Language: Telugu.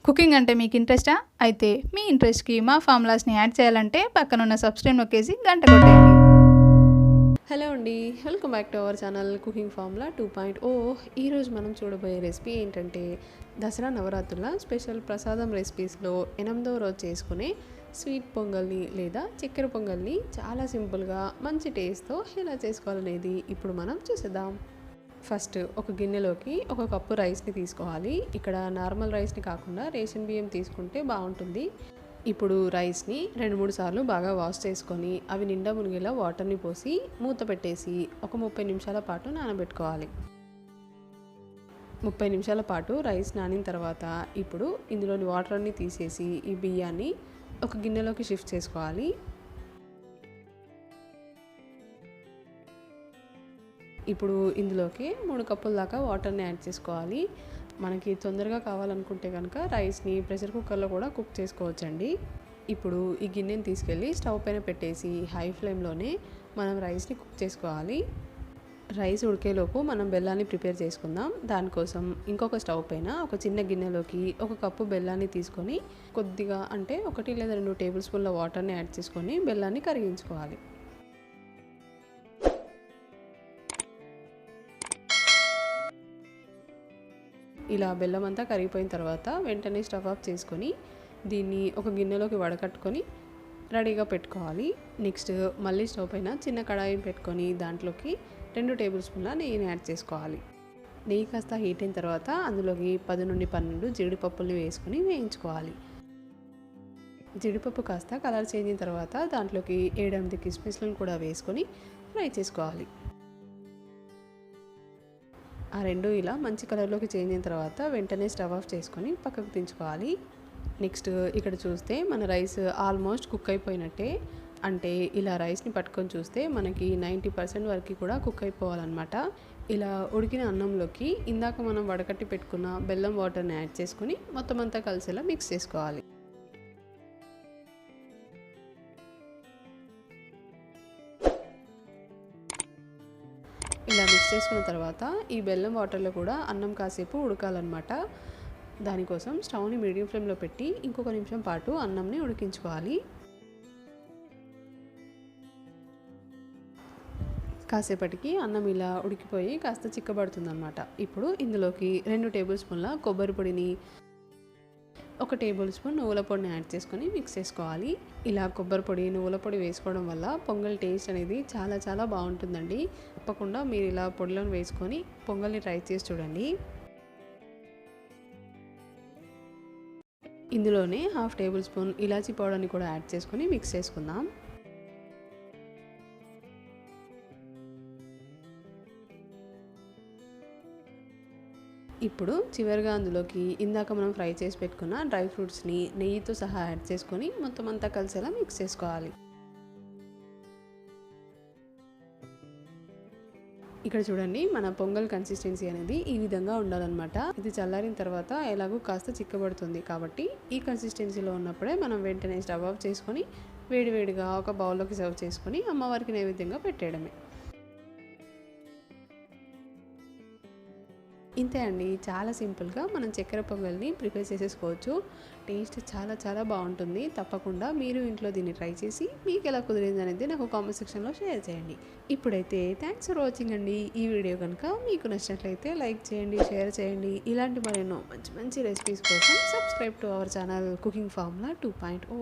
కుకింగ్ అంటే మీకు ఇంట్రెస్టా? అయితే మీ ఇంట్రెస్ట్‌కి మా ఫార్ములాస్‌ని యాడ్ చేయాలంటే పక్కనున్న సబ్స్క్రైబ్ నొక్కేసి గంట కొట్టేయండి. హలో అండి, welcome back to our channel cooking formula 2.0. ఈరోజు మనం చూడబోయే రెసిపీ ఏంటంటే దసరా నవరాత్రుల స్పెషల్ ప్రసాదం రెసిపీస్లో 8వ రోజు చేసుకునే స్వీట్ పొంగల్ని లేదా చక్కెర పొంగల్ని చాలా సింపుల్గా మంచి టేస్ట్తో ఎలా చేసుకోవాలనేది ఇప్పుడు మనం చూసేద్దాం. ఫస్ట్ ఒక గిన్నెలోకి ఒక కప్పు రైస్ని తీసుకోవాలి. ఇక్కడ నార్మల్ రైస్ని కాకుండా రేషన్ బియ్యం తీసుకుంటే బాగుంటుంది. ఇప్పుడు రైస్ని 2-3 సార్లు బాగా వాష్ చేసుకొని అవి నిండా మునిగేలా వాటర్ని పోసి మూత పెట్టేసి ఒక 30 నిమిషాల పాటు నానబెట్టుకోవాలి. 30 నిమిషాల పాటు రైస్ నానిన తర్వాత ఇప్పుడు ఇందులోని వాటర్ అన్ని తీసేసి ఈ బియ్యాన్ని ఒక గిన్నెలోకి షిఫ్ట్ చేసుకోవాలి. ఇప్పుడు ఇందులోకి 3 కప్పుల దాకా వాటర్ని యాడ్ చేసుకోవాలి. మనకి తొందరగా కావాలనుకుంటే కనుక రైస్ని ప్రెషర్ కుక్కర్లో కూడా కుక్ చేసుకోవచ్చండి. ఇప్పుడు ఈ గిన్నెని తీసుకెళ్ళి స్టవ్ పైన పెట్టేసి హై ఫ్లేమ్లోనే మనం రైస్ని కుక్ చేసుకోవాలి. రైస్ ఉడికేలోపు మనం బెల్లాన్ని ప్రిపేర్ చేసుకుందాం. దానికోసం ఇంకొక స్టవ్ పైన ఒక చిన్న గిన్నెలోకి ఒక కప్పు బెల్లాన్ని తీసుకొని కొద్దిగా అంటే 1 లేదా 2 టేబుల్ స్పూన్ల వాటర్ని యాడ్ చేసుకొని బెల్లాన్ని కరిగించుకోవాలి. ఇలా బెల్లం అంతా కరిగిపోయిన తర్వాత వెంటనే స్టవ్ ఆఫ్ చేసుకొని దీన్ని ఒక గిన్నెలోకి వడకట్టుకొని రెడీగా పెట్టుకోవాలి. నెక్స్ట్ మళ్ళీ స్టవ్ పైన చిన్న కడాయి పెట్టుకొని దాంట్లోకి 2 టేబుల్ స్పూన్ల నెయ్యిని యాడ్ చేసుకోవాలి. నెయ్యి కాస్త హీట్ అయిన తర్వాత అందులోకి 10 నుండి 12 జీడిపప్పుల్ని వేసుకొని వేయించుకోవాలి. జీడిపప్పు కాస్త కలర్ చేంజ్ అయిన తర్వాత దాంట్లోకి 7-8 కిస్మిస్లను కూడా వేసుకొని ఫ్రై చేసుకోవాలి. ఆ రెండు ఇలా మంచి కలర్లోకి చేంజ్ అయిన తర్వాత వెంటనే స్టవ్ ఆఫ్ చేసుకొని పక్కకు దించుకోవాలి. నెక్స్ట్ ఇక్కడ చూస్తే మన రైస్ ఆల్మోస్ట్ కుక్ అయిపోయినట్టే. అంటే ఇలా రైస్ని పట్టుకొని చూస్తే మనకి 90% వరకు కూడా కుక్ అయిపోవాలన్నమాట. ఇలా ఉడికిన అన్నంలోకి ఇందాక మనం వడకట్టి పెట్టుకున్న బెల్లం వాటర్ని యాడ్ చేసుకొని మొత్తం అంతా కలిసేలా మిక్స్ చేసుకోవాలి. ఇలా మిక్స్ చేసుకున్న తర్వాత ఈ బెల్లం వాటర్లో కూడా అన్నం కాసేపు ఉడకాలన్నమాట. దానికోసం స్టవ్ని మీడియం ఫ్లేమ్లో పెట్టి ఇంకొక నిమిషం పాటు అన్నంని ఉడికించుకోవాలి. కాసేపటికి అన్నం ఇలా ఉడికిపోయి కాస్త చిక్కబడుతుందన్నమాట. ఇప్పుడు ఇందులోకి 2 టేబుల్ స్పూన్ల కొబ్బరి పొడిని 1 టేబుల్ స్పూన్ నువ్వుల పొడిని యాడ్ చేసుకొని మిక్స్ చేసుకోవాలి. ఇలా కొబ్బరి పొడి నువ్వుల పొడి వేసుకోవడం వల్ల పొంగల్ టేస్ట్ అనేది చాలా బాగుంటుందండి. తప్పకుండా మీరు ఇలా పొడిలను వేసుకొని పొంగల్ని ట్రై చేసి చూడండి. ఇందులోనే 1/2 టేబుల్ స్పూన్ ఇలాచీ పౌడర్ని కూడా యాడ్ చేసుకొని మిక్స్ చేసుకుందాం. ఇప్పుడు చివరిగా అందులోకి ఇందాక మనం ఫ్రై చేసి పెట్టుకున్న డ్రై ఫ్రూట్స్ని నెయ్యితో సహా యాడ్ చేసుకొని మొత్తం అంతా కలిసేలా మిక్స్ చేసుకోవాలి. ఇక్కడ చూడండి, మన పొంగల్ కన్సిస్టెన్సీ అనేది ఈ విధంగా ఉండాలన్నమాట. ఇది చల్లారిన తర్వాత ఎలాగో కాస్త చిక్కబడుతుంది కాబట్టి ఈ కన్సిస్టెన్సీలో ఉన్నప్పుడే మనం వెంటనే స్టవ్ ఆఫ్ చేసుకొని వేడివేడిగా ఒక బౌల్లోకి సర్వ్ చేసుకొని అమ్మవారికి నైవేద్యంగా పెట్టేయడమే. ఇంతే అండి, చాలా సింపుల్గా మనం చక్కెర పొంగల్ని ప్రిపేర్ చేసేసుకోవచ్చు. టేస్ట్ చాలా బాగుంటుంది. తప్పకుండా మీరు ఇంట్లో దీన్ని ట్రై చేసి మీకు ఎలా కుదిరింది అనేది నాకు కామెంట్ సెక్షన్లో షేర్ చేయండి. ఇప్పుడైతే థ్యాంక్స్ ఫర్ వాచింగ్ అండి. ఈ వీడియో కనుక మీకు నచ్చినట్లయితే లైక్ చేయండి, షేర్ చేయండి. ఇలాంటి మరెన్నో మంచి రెసిపీస్ కోసం subscribe to our channel cooking formula 2.0.